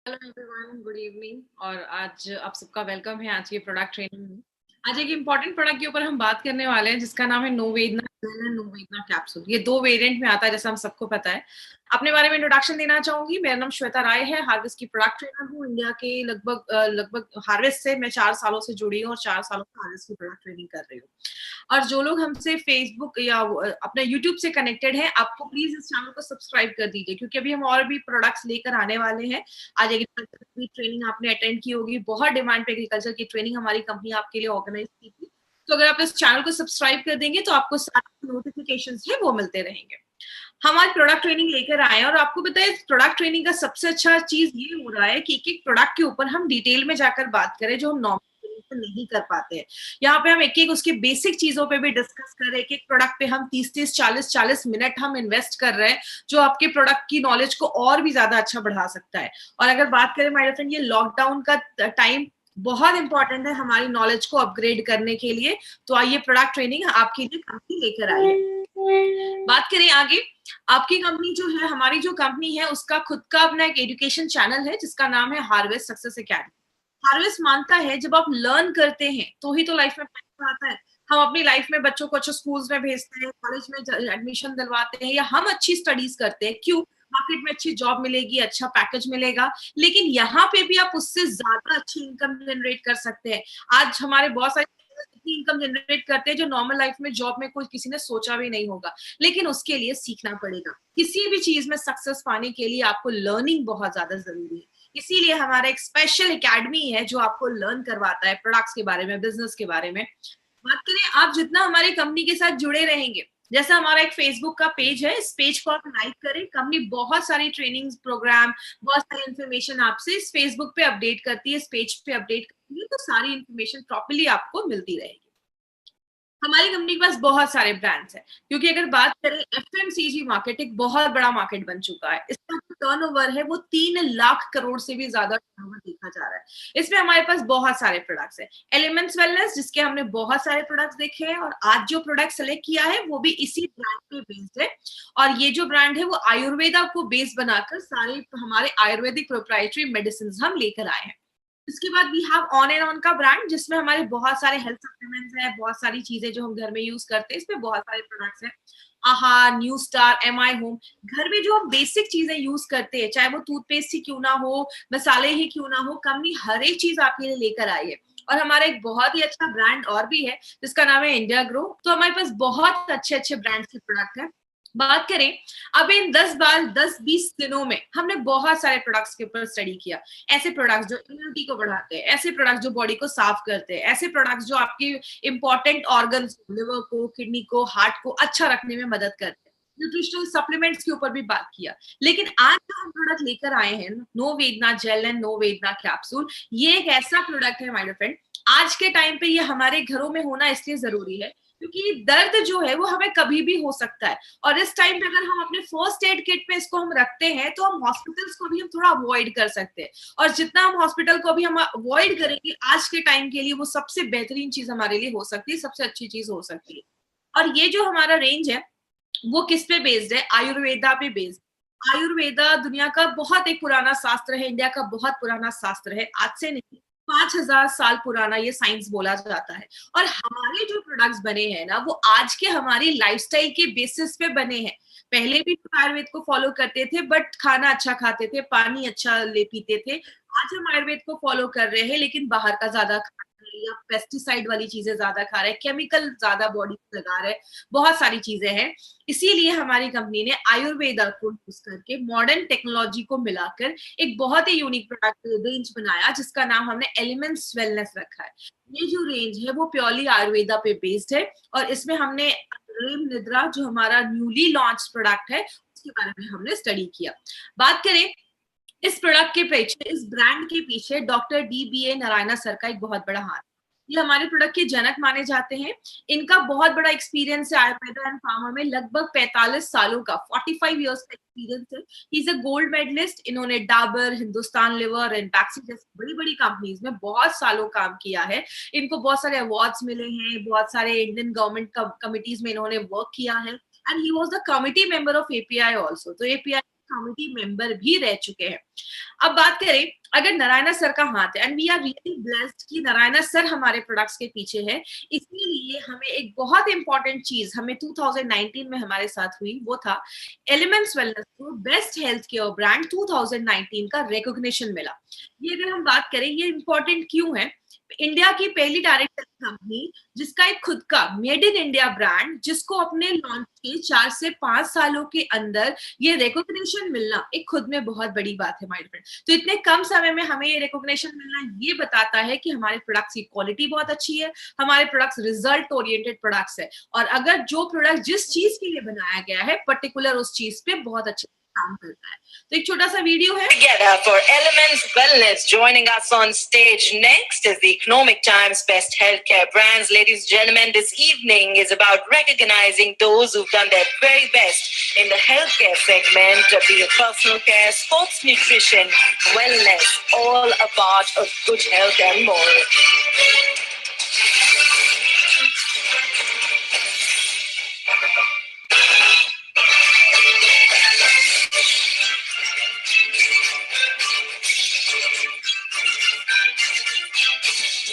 Hello everyone, good evening. और आज आप सबका वेलकम है आज की प्रोडक्ट ट्रेनिंग में। आज एक इम्पॉर्टेंट प्रोडक्ट के ऊपर हम बात करने वाले हैं जिसका नाम है नोवेदना नोवेदना कैप्सूल। ये दो वेरिएंट में आता है जैसा हम सबको पता है। अपने बारे में इंट्रोडक्शन देना चाहूंगी। मेरा नाम श्वेता राय है, हार्वेस्ट की प्रोडक्ट ट्रेनर हूँ। इंडिया के लगभग हार्वेस्ट से मैं 4 सालों से जुड़ी हूँ और 4 सालों से हार्वेस्ट की प्रोडक्ट ट्रेनिंग कर रही हूँ। और जो लोग हमसे फेसबुक या अपने यूट्यूब से कनेक्टेड हैं, आपको प्लीज इस चैनल को सब्सक्राइब कर दीजिए क्योंकि अभी हम और भी प्रोडक्ट्स लेकर आने वाले हैं। आज एग्रीकल्चर की ट्रेनिंग आपने अटेंड की होगी, बहुत डिमांड पे एग्रीकल्चर की ट्रेनिंग हमारी कंपनी आपके लिए ऑर्गेनाइज की थी। तो अगर आप इस चैनल को सब्सक्राइब कर देंगे तो आपको सारे नोटिफिकेशंस है वो मिलते रहेंगे। हम आज प्रोडक्ट ट्रेनिंग लेकर आए हैं और आपको बताए प्रोडक्ट ट्रेनिंग का सबसे अच्छा चीज ये हो रहा है कि एक एक प्रोडक्ट के ऊपर हम डिटेल में जाकर बात करें जो हम नॉर्मल नहीं कर पाते हैं। यहाँ पे हम एक एक उसके बेसिक चीजों पे भी डिस्कस कर रहे हैं। एक एक प्रोडक्ट पे हम 30-30 40-40 मिनट हम इन्वेस्ट कर रहे हैं जो आपके प्रोडक्ट की नॉलेज को और भी ज्यादा अच्छा बढ़ा सकता है। और अगर बात करें माय फ्रेंड, ये लॉकडाउन का टाइम बहुत इंपॉर्टेंट है हमारी नॉलेज को अपग्रेड करने के लिए। तो आइए प्रोडक्ट ट्रेनिंग आपके लिए कंपनी लेकर आई है। बात करें आगे, आपकी कंपनी जो है, हमारी जो कंपनी है उसका खुद का अपना एक एजुकेशन चैनल है जिसका नाम है हार्वेस्ट सक्सेस एकेडमी। हार्वेस्ट मानता है जब आप लर्न करते हैं तो ही तो लाइफ में पैसा आता है। हम अपनी लाइफ में बच्चों को अच्छे स्कूल्स में भेजते हैं, कॉलेज में एडमिशन दिलवाते हैं या हम अच्छी स्टडीज करते हैं। क्यों? मार्केट में अच्छी जॉब मिलेगी, अच्छा पैकेज मिलेगा, लेकिन यहाँ पे भी आप उससे ज्यादा अच्छी इनकम जनरेट कर सकते हैं। आज हमारे बहुत सारे इतनी इनकम जनरेट करते हैं जो नॉर्मल लाइफ में जॉब में कोई किसी ने सोचा भी नहीं होगा, लेकिन उसके लिए सीखना पड़ेगा। किसी भी चीज में सक्सेस पाने के लिए आपको लर्निंग बहुत ज्यादा जरूरी है। इसीलिए हमारा एक स्पेशल एकेडमी है जो आपको लर्न करवाता है प्रोडक्ट्स के बारे में, बिजनेस के बारे में। बात करें, आप जितना हमारी कंपनी के साथ जुड़े रहेंगे, जैसा हमारा एक फेसबुक का पेज है, इस पेज को आप लाइक करें। कंपनी बहुत सारी ट्रेनिंग प्रोग्राम, बहुत सारी इन्फॉर्मेशन आपसे इस फेसबुक पे अपडेट करती है, इस पेज पे अपडेट करती है, तो सारी इन्फॉर्मेशन प्रॉपर्ली आपको मिलती रहेगी। हमारी कंपनी के पास बहुत सारे ब्रांड्स हैं क्योंकि अगर बात करें, एफएमसीजी मार्केट एक बहुत बड़ा मार्केट बन चुका है। इसका जो टर्नओवर है वो 3 लाख करोड़ से भी ज्यादा टर्नओवर देखा जा रहा है। इसमें हमारे पास बहुत सारे प्रोडक्ट्स हैं। एलिमेंट्स वेलनेस, जिसके हमने बहुत सारे प्रोडक्ट्स देखे हैं और आज जो प्रोडक्ट सेलेक्ट किया है वो भी इसी ब्रांड पे बेस्ड है। और ये जो ब्रांड है वो आयुर्वेदा को बेस बनाकर सारे हमारे आयुर्वेदिक प्रोप्राइटरी मेडिसिन हम लेकर आए हैं। इसके बाद we have on and on का ब्रांड जिसमें हमारे बहुत सारे हेल्थ सप्लीमेंट्स हैं, बहुत सारी चीजें जो हम घर में यूज करते हैं, इसमें बहुत सारे प्रोडक्ट्स हैं। आहा, न्यू स्टार, एमआई होम। घर में जो हम बेसिक चीजें यूज करते हैं, चाहे वो टूथपेस्ट ही क्यों ना हो, मसाले ही क्यों ना हो, कंपनी हर एक चीज आपके लिए लेकर आई है। और हमारा एक बहुत ही अच्छा ब्रांड और भी है जिसका नाम है इंडिया ग्रो। तो हमारे पास बहुत अच्छे अच्छे ब्रांड्स के प्रोडक्ट है। बात करें, अब इन 10-20 दिनों में हमने बहुत सारे प्रोडक्ट्स के ऊपर स्टडी किया। ऐसे प्रोडक्ट्स जो इम्यूनिटी को बढ़ाते हैं, ऐसे प्रोडक्ट्स जो बॉडी को साफ करते हैं, ऐसे प्रोडक्ट्स जो आपकी इंपॉर्टेंट ऑर्गन्स, लिवर को, किडनी को, हार्ट को अच्छा रखने में मदद करते हैं। न्यूट्रिशनल सप्लीमेंट्स के ऊपर भी बात किया। लेकिन आज जो हम प्रोडक्ट लेकर आए हैं, no Vedna gel and no Vedna capsule, ये एक ऐसा प्रोडक्ट है माय फ्रेंड, आज के टाइम पे ये हमारे घरों में होना इसलिए जरूरी है क्योंकि दर्द जो है वो हमें कभी भी हो सकता है। और इस टाइम पे अगर हम अपने फर्स्ट एड किट में इसको हम रखते हैं तो हम हॉस्पिटल्स को भी हम थोड़ा अवॉइड कर सकते हैं। और जितना हम हॉस्पिटल को भी हम अवॉइड करेंगे आज के टाइम के लिए, वो सबसे बेहतरीन चीज हमारे लिए हो सकती है, सबसे अच्छी चीज हो सकती है। और ये जो हमारा रेंज है वो किस पे बेस्ड है? आयुर्वेदा पे बेस्ड। आयुर्वेदा दुनिया का बहुत एक पुराना शास्त्र है, इंडिया का बहुत पुराना शास्त्र है, आज से नहीं 5,000 साल पुराना ये साइंस बोला जाता है। और हमारे जो प्रोडक्ट्स बने हैं ना, वो आज के हमारी लाइफस्टाइल के बेसिस पे बने हैं। पहले भी आयुर्वेद को फॉलो करते थे बट खाना अच्छा खाते थे, पानी अच्छा ले पीते थे। आज हम आयुर्वेद को फॉलो कर रहे हैं लेकिन बाहर का ज्यादा खा रहे हैं या पेस्टिसाइड वाली चीजें ज्यादा खा रहे हैं, केमिकल ज्यादा बॉडी में लगा रहे हैं, बहुत सारी चीजें हैं। इसीलिए हमारी कंपनी ने आयुर्वेदा को यूज करके मॉडर्न टेक्नोलॉजी को मिलाकर एक बहुत ही यूनिक प्रोडक्ट रेंज बनाया जिसका नाम हमने एलिमेंट्स वेलनेस रखा है। ये जो रेंज है वो प्योरली आयुर्वेदा पे बेस्ड है और इसमें हमने रेम निद्रा जो हमारा न्यूली लॉन्च प्रोडक्ट है उसके बारे में हमने स्टडी किया। बात करें, इस प्रोडक्ट के पीछे, इस ब्रांड के पीछे डॉक्टर DBA नारायणा सर का एक बहुत बड़ा हाथ। ये हमारे प्रोडक्ट के जनक माने जाते हैं। इनका बहुत बड़ा एक्सपीरियंस है आयुर्वेदा एंड फार्मा में, लगभग 45 सालों का, 45 इयर्स का एक्सपीरियंस है। He is a gold medalist. इन्होंने डाबर, हिंदुस्तान लिवर एंड बैक्सी जैसी बड़ी बड़ी कंपनीज में बहुत सालों काम किया है। इनको बहुत सारे अवार्ड्स मिले हैं, बहुत सारे इंडियन गवर्नमेंट कमिटीज में इन्होंने वर्क किया है। And he was the committee member of API also. तो API कमिटी मेंबर भी रह चुके हैं। अब बात करें अगर नारायणा सर का हाथ है, and we are really blessed कि नारायणा सर हमारे प्रोडक्ट्स के पीछे है, इसीलिए हमें एक बहुत इंपॉर्टेंट चीज हमें 2019 में हमारे साथ हुई, वो था एलिमेंट्स वेलनेस को बेस्ट हेल्थ केयर ब्रांड 2019 का रिकॉग्निशन मिला। ये अगर हम बात करें ये इंपॉर्टेंट क्यों है, इंडिया की पहली डायरेक्ट कंपनी जिसका एक खुद का मेड इन इंडिया ब्रांड, जिसको अपने लॉन्च के 4 से 5 सालों के अंदर ये रिकॉग्निशन मिलना एक खुद में बहुत बड़ी बात है माय फ्रेंड। तो इतने कम समय में हमें ये रिकॉग्निशन मिलना ये बताता है कि हमारे प्रोडक्ट्स की क्वालिटी बहुत अच्छी है, हमारे प्रोडक्ट्स रिजल्ट ओरिएंटेड प्रोडक्ट्स है, और अगर जो प्रोडक्ट जिस चीज के लिए बनाया गया है पर्टिकुलर उस चीज पे बहुत अच्छे काम करता है। तो एक छोटा सा वीडियो है। Together for Elements Wellness, joining us on stage next is the Economic Times Best Healthcare Brands. Ladies and gentlemen, this evening is about recognizing those who've done their very best in the healthcare segment, be it personal care, sports nutrition, wellness, all a part of good health and more.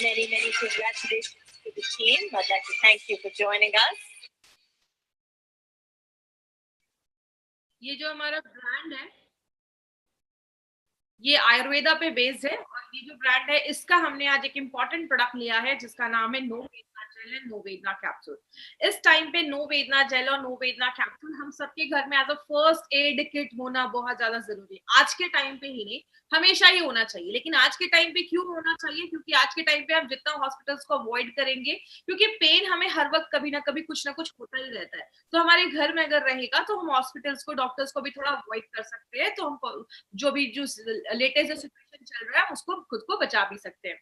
Many congratulations to the team. I'd like to thank you for joining us. ये जो हमारा brand है ये आयुर्वेदा पे based है, और ये जो ब्रांड है इसका हमने आज एक इम्पॉर्टेंट प्रोडक्ट लिया है जिसका नाम है no Vedna gel and no Vedna capsule. इस टाइम पे नो वेदना जेल और नो वेदना कैप्सूल हम सबके घर में as a first aid kit होना बहुत ज्यादा जरूरी है। आज के टाइम पे ही नहीं, हमेशा ही होना चाहिए, लेकिन आज के टाइम पे क्यों होना चाहिए, क्योंकि आज के टाइम पे हम जितना हॉस्पिटल्स को अवॉइड करेंगे, क्योंकि पेन हमें हर वक्त कभी ना कभी कुछ ना कुछ होता ही रहता है, तो हमारे घर में अगर रहेगा तो हम हॉस्पिटल्स को, डॉक्टर्स को भी थोड़ा अवॉइड कर सकते हैं, तो हम जो भी जो लेटेस्ट सिचुएशन चल रहा है उसको खुद को बचा भी सकते हैं।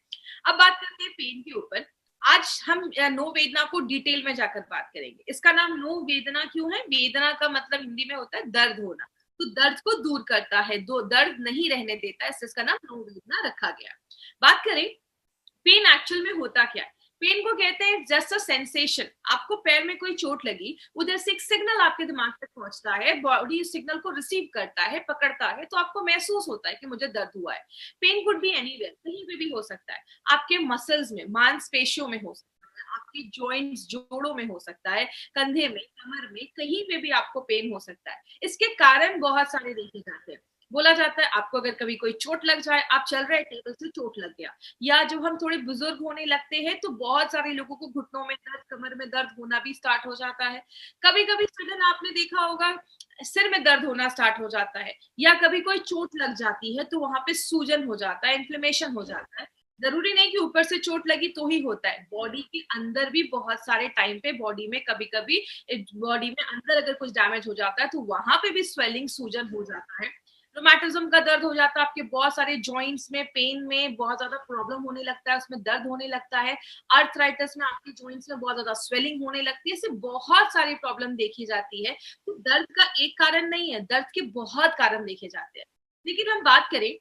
अब बात करते हैं पेन के ऊपर। आज हम नो वेदना को डिटेल में जाकर बात करेंगे। इसका नाम नो वेदना क्यों है? वेदना का मतलब हिंदी में होता है दर्द होना, तो दर्द को दूर करता है, दर्द नहीं रहने देता है, इसका नाम नो वेदना रखा गया। बात करें पेन एक्चुअल में होता क्या है, पेन को कहते हैं जस्ट अ सेंसेशन। आपको पैर में कोई चोट लगी, उधर से एक सिग्नल आपके दिमाग तक पहुंचता है, बॉडी सिग्नल को रिसीव करता है, पकड़ता है, तो आपको महसूस होता है कि मुझे दर्द हुआ है। पेन कुड बी एनीवेयर, कहीं पे भी हो सकता है, आपके मसल्स में, मांसपेशियों में हो सकता है, आपके जॉइंट्स जोड़ों में हो सकता है, कंधे में, कमर में, कहीं पे भी आपको पेन हो सकता है। इसके कारण बहुत सारे देखे जाते हैं। बोला जाता है आपको अगर कभी कोई चोट लग जाए, आप चल रहे टेबल से चोट लग गया, या जब हम थोड़े बुजुर्ग होने लगते हैं तो बहुत सारे लोगों को घुटनों में दर्द, कमर में दर्द होना भी स्टार्ट हो जाता है। कभी कभी सडन आपने देखा होगा सिर में दर्द होना स्टार्ट हो जाता है, या कभी कोई चोट लग जाती है तो वहां पे सूजन हो जाता है, इन्फ्लेमेशन हो जाता है। जरूरी नहीं कि ऊपर से चोट लगी तो ही होता है, बॉडी के अंदर भी बहुत सारे टाइम पे बॉडी में कभी कभी बॉडी में अंदर अगर कुछ डैमेज हो जाता है तो वहां पे भी स्वेलिंग, सूजन हो जाता है। रोमैटिज्म का दर्द हो जाता है, आपके बहुत सारे जॉइंट्स में, पेन में बहुत ज्यादा प्रॉब्लम होने लगता है, उसमें दर्द होने लगता है। आर्थराइटिस में आपके जॉइंट्स में बहुत ज्यादा स्वेलिंग होने लगती है, इससे बहुत सारी प्रॉब्लम देखी जाती है। तो दर्द का एक कारण नहीं है, दर्द के बहुत कारण देखे जाते हैं। लेकिन हम बात करें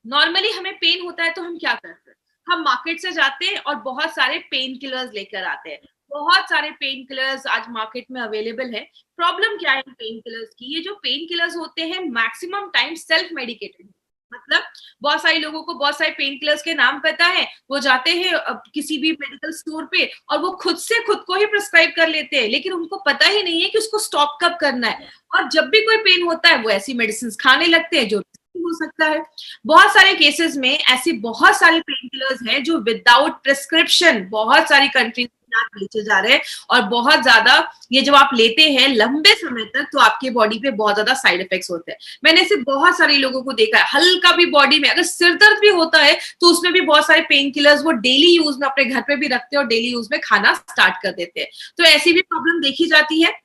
नॉर्मली हमें पेन होता है तो हम क्या करते हैं, हम मार्केट से जाते हैं और बहुत सारे पेन किलर्स लेकर आते हैं। बहुत सारे पेन किलर्स आज मार्केट में अवेलेबल है। प्रॉब्लम क्या है पेन किलर्स की, ये जो पेन किलर्स होते हैं मैक्सिमम टाइम सेल्फ मेडिकेटेड, मतलब बहुत सारे लोगों को बहुत सारे पेन किलर्स के नाम पता है, वो जाते हैं किसी भी मेडिकल स्टोर पे और वो खुद से खुद को ही प्रिस्क्राइब कर लेते हैं, लेकिन उनको पता ही नहीं है कि उसको स्टॉप कब करना है, और जब भी कोई पेन होता है वो ऐसी मेडिसिन खाने लगते हैं जो हो सकता है। बहुत सारे केसेस में ऐसी बहुत सारे पेन किलर्स हैं जो विदाउट प्रिस्क्रिप्शन बहुत सारी कंट्रीज में बेचे जा रहे हैं, और बहुत ज्यादा ये जब आप लेते हैं लंबे समय तक तो आपके बॉडी पे बहुत ज्यादा साइड इफेक्ट्स होते हैं। मैंने ऐसे बहुत सारे लोगों को देखा है, हल्का भी बॉडी में अगर सिर दर्द भी होता है तो उसमें भी बहुत सारे पेन किलर्स वो डेली यूज में अपने घर पे भी रखते हैं और डेली यूज में खाना स्टार्ट कर देते हैं, तो ऐसी भी प्रॉब्लम देखी जाती है।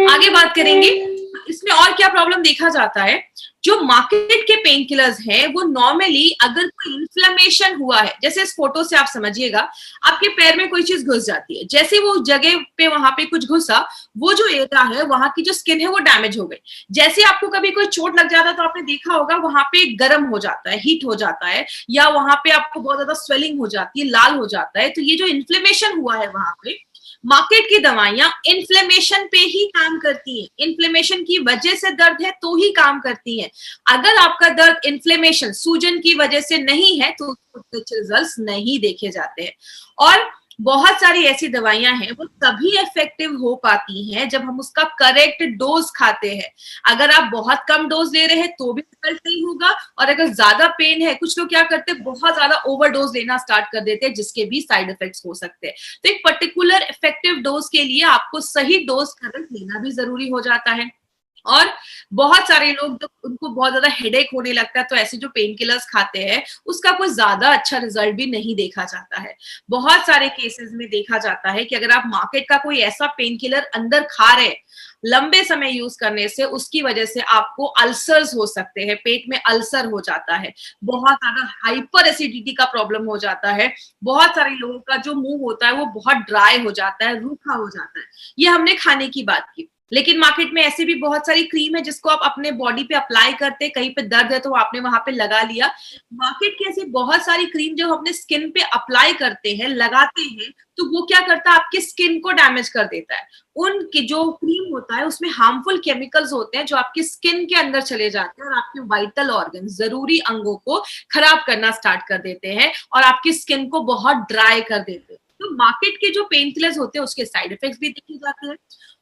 आगे बात करेंगे इसमें और क्या प्रॉब्लम देखा जाता है। जो मार्केट के पेन किलर्स हैं वो नॉर्मली अगर कोई इन्फ्लेमेशन हुआ है, जैसे इस फोटो से आप समझिएगा आपके पैर में कोई चीज घुस जाती है, जैसे वो जगह पे वहां पे कुछ घुसा, वो जो एरिया है वहां की जो स्किन है वो डैमेज हो गई। जैसे आपको कभी कोई चोट लग जाता है तो आपने देखा होगा वहां पे गर्म हो जाता है, हीट हो जाता है, या वहां पे आपको बहुत ज्यादा स्वेलिंग हो जाती है, लाल हो जाता है। तो ये जो इन्फ्लेमेशन हुआ है वहां पे मार्केट की दवाइयां इन्फ्लेमेशन पे ही काम करती हैं, इन्फ्लेमेशन की वजह से दर्द है तो ही काम करती हैं। अगर आपका दर्द इन्फ्लेमेशन सूजन की वजह से नहीं है तो अच्छे रिजल्ट्स नहीं देखे जाते हैं। और बहुत सारी ऐसी दवाइयां हैं वो तभी इफेक्टिव हो पाती हैं जब हम उसका करेक्ट डोज खाते हैं। अगर आप बहुत कम डोज ले रहे हैं तो भी रिजल्ट नहीं होगा, और अगर ज्यादा पेन है, कुछ लोग क्या करते हैं बहुत ज्यादा ओवरडोज लेना स्टार्ट कर देते हैं जिसके भी साइड इफेक्ट्स हो सकते हैं। तो एक पर्टिकुलर इफेक्टिव डोज के लिए आपको सही डोज करेक्ट लेना भी जरूरी हो जाता है। और बहुत सारे लोग जब उनको बहुत ज्यादा हेडेक होने लगता है तो ऐसे जो पेन किलर्स खाते हैं उसका कोई ज्यादा अच्छा रिजल्ट भी नहीं देखा जाता है। बहुत सारे केसेस में देखा जाता है कि अगर आप मार्केट का कोई ऐसा पेन किलर अंदर खा रहे लंबे समय यूज करने से उसकी वजह से आपको अल्सर्स हो सकते हैं, पेट में अल्सर हो जाता है, बहुत ज्यादा हाइपर एसिडिटी का प्रॉब्लम हो जाता है, बहुत सारे लोगों का जो मुंह होता है वो बहुत ड्राई हो जाता है, रूखा हो जाता है। ये हमने खाने की बात की। लेकिन मार्केट में ऐसी भी बहुत सारी क्रीम है जिसको आप अपने बॉडी पे अप्लाई करते, कहीं पे दर्द है तो आपने वहां पे लगा लिया। मार्केट की ऐसी बहुत सारी क्रीम जो अपने स्किन पे अप्लाई करते हैं, लगाते हैं, तो वो क्या करता है आपके स्किन को डैमेज कर देता है। उनकी जो क्रीम होता है उसमें हार्मफुल केमिकल्स होते हैं जो आपकी स्किन के अंदर चले जाते हैं और आपके वाइटल ऑर्गन, जरूरी अंगों को खराब करना स्टार्ट कर देते हैं और आपकी स्किन को बहुत ड्राई कर देते हैं। तो मार्केट के जो पेन किलर्स होते हैं उसके साइड इफेक्ट्स भी देखे जाते हैं।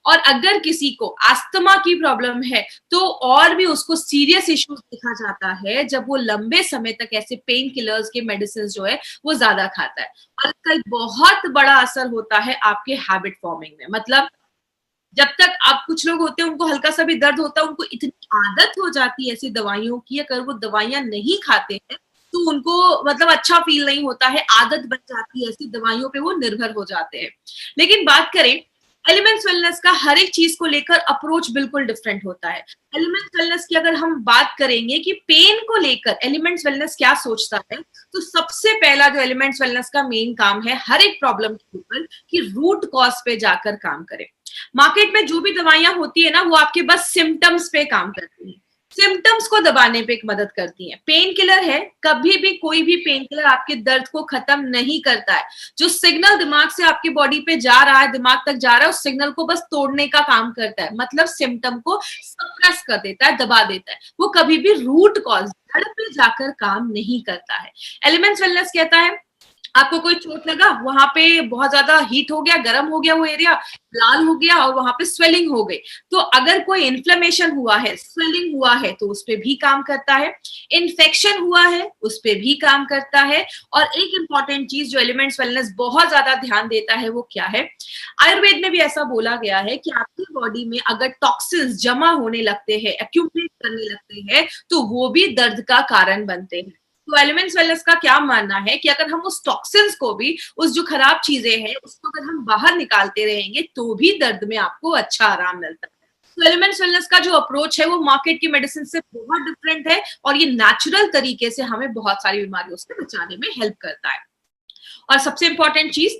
और अगर किसी को अस्थमा की प्रॉब्लम है तो और भी उसको सीरियस इश्यूज देखा जाता है जब वो लंबे समय तक ऐसे पेन किलर्स के मेडिसिन जो है वो ज्यादा खाता है। और इसका एक बहुत बड़ा असर होता है आपके हैबिट फॉर्मिंग में। मतलब जब तक आप, कुछ लोग होते हैं उनको हल्का सा भी दर्द होता है, उनको इतनी आदत हो जाती है ऐसी दवाइयों की, अगर वो दवाइयां नहीं खाते हैं तो उनको मतलब अच्छा फील नहीं होता है, आदत बन जाती है, ऐसी दवाइयों पे वो निर्भर हो जाते हैं। लेकिन बात करें एलिमेंट्स वेलनेस का, हर एक चीज को लेकर अप्रोच बिल्कुल डिफरेंट होता है। एलिमेंट्स वेलनेस की अगर हम बात करेंगे कि पेन को लेकर एलिमेंट्स वेलनेस क्या सोचता है, तो सबसे पहला जो एलिमेंट्स वेलनेस का मेन काम है हर एक प्रॉब्लम के ऊपर कि रूट कॉज पे जाकर काम करे। मार्केट में जो भी दवाइयां होती है ना वो आपके बस सिम्टम्स पे काम करती है, सिम्टम्स को दबाने पे एक मदद करती है। पेन किलर है, कभी भी कोई भी पेन किलर आपके दर्द को खत्म नहीं करता है। जो सिग्नल दिमाग से आपकी बॉडी पे जा रहा है, दिमाग तक जा रहा है, उस सिग्नल को बस तोड़ने का काम करता है, मतलब सिम्टम को सप्रेस कर देता है, दबा देता है। वो कभी भी रूट कॉज, जड़ पे जाकर काम नहीं करता है। एलिमेंट्स वेलनेस कहता है आपको कोई चोट लगा, वहां पे बहुत ज्यादा हीट हो गया, गर्म हो गया वो एरिया, लाल हो गया और वहां पे स्वेलिंग हो गई, तो अगर कोई इन्फ्लेमेशन हुआ है, स्वेलिंग हुआ है तो उस पे भी काम करता है, इन्फेक्शन हुआ है उस पे भी काम करता है। और एक इंपॉर्टेंट चीज जो एलिमेंट्स वेलनेस बहुत ज्यादा ध्यान देता है वो क्या है, आयुर्वेद में भी ऐसा बोला गया है कि आपकी बॉडी में अगर टॉक्सिन्स जमा होने लगते हैं, एक्यूमुलेट करने लगते हैं, तो वो भी दर्द का कारण बनते हैं। तो एलिमेंट्स वेलनेस का क्या मानना है कि अगर हम उस टॉक्सिन्स को भी, उस जो खराब चीजें हैं उसको अगर हम बाहर निकालते रहेंगे तो भी दर्द में आपको अच्छा आराम मिलता है। तो एलिमेंट्स वेलनेस का जो अप्रोच है वो मार्केट की मेडिसिन से बहुत डिफरेंट है और ये नेचुरल तरीके से हमें बहुत सारी बीमारियों से बचाने में हेल्प करता है। और सबसे इंपॉर्टेंट चीज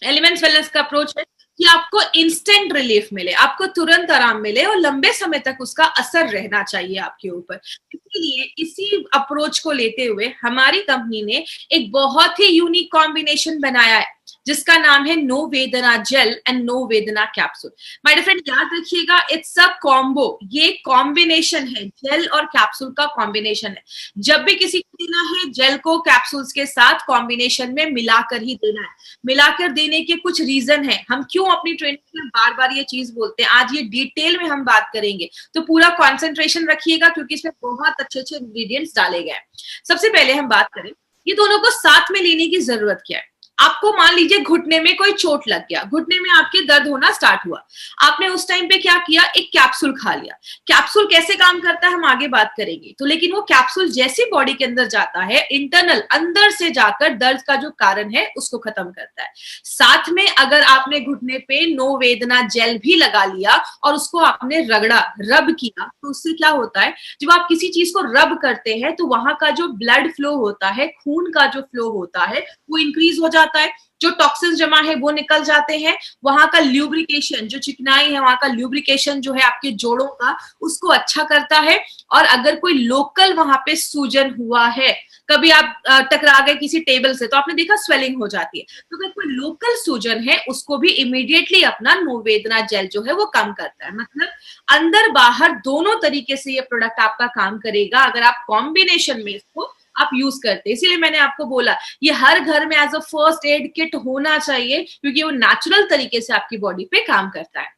एलिमेंट्स वेलनेस का अप्रोच है कि आपको इंस्टेंट रिलीफ मिले, आपको तुरंत आराम मिले और लंबे समय तक उसका असर रहना चाहिए आपके ऊपर। इसलिए इसी अप्रोच को लेते हुए हमारी कंपनी ने एक बहुत ही यूनिक कॉम्बिनेशन बनाया है जिसका नाम है no Vedna gel and no Vedna capsule. My dear friend, याद रखिएगा, इट्स अ कॉम्बो, ये कॉम्बिनेशन है, जेल और कैप्सूल का कॉम्बिनेशन है। जब भी किसी को देना है जेल को कैप्सूल्स के साथ कॉम्बिनेशन में मिलाकर ही देना है। मिलाकर देने के कुछ रीजन है, हम क्यों अपनी ट्रेनिंग में बार बार ये चीज बोलते हैं, आज ये डिटेल में हम बात करेंगे, तो पूरा कॉन्सेंट्रेशन रखिएगा क्योंकि इसमें बहुत अच्छे अच्छे इंग्रेडिएंट्स डाले गए हैं। सबसे पहले हम बात करें ये दोनों को साथ में लेने की जरूरत क्या है। आपको मान लीजिए घुटने में कोई चोट लग गया, घुटने में आपके दर्द होना स्टार्ट हुआ, आपने उस टाइम पे क्या किया, एक कैप्सूल खा लिया। कैप्सूल कैसे काम करता है हम आगे बात करेंगे, तो लेकिन वो कैप्सूल जैसे बॉडी के अंदर जाता है, इंटरनल अंदर से जाकर दर्द का जो कारण है उसको खत्म करता है। साथ में अगर आपने घुटने पे नो वेदना जेल भी लगा लिया और उसको आपने रगड़ा, रब किया, तो उससे क्या होता है, जब आप किसी चीज को रब करते हैं तो वहां का जो ब्लड फ्लो होता है, खून का जो फ्लो होता है वो इंक्रीज हो जाता जाता है, जो टॉक्सिन्स जमा है वो निकल जाते हैं, वहां का ल्यूब्रिकेशन, जो चिकनाई है वहां का ल्यूब्रिकेशन जो है आपके जोड़ों का, उसको अच्छा करता है। और अगर कोई लोकल वहां पे सूजन हुआ है, कभी आप टकरा गए किसी टेबल से तो आपने देखा स्वेलिंग हो जाती है, तो अगर कोई लोकल सूजन है उसको भी इमीडिएटली अपना नोवेदना जेल जो है वो कम करता है। मतलब अंदर बाहर दोनों तरीके से ये प्रोडक्ट आपका काम करेगा अगर आप कॉम्बिनेशन में इसको आप यूज करते हैं। इसीलिए मैंने आपको बोला ये हर घर में as a first aid kit होना चाहिए, क्योंकि वो नेचुरल तरीके से आपकी बॉडी पे काम करता है।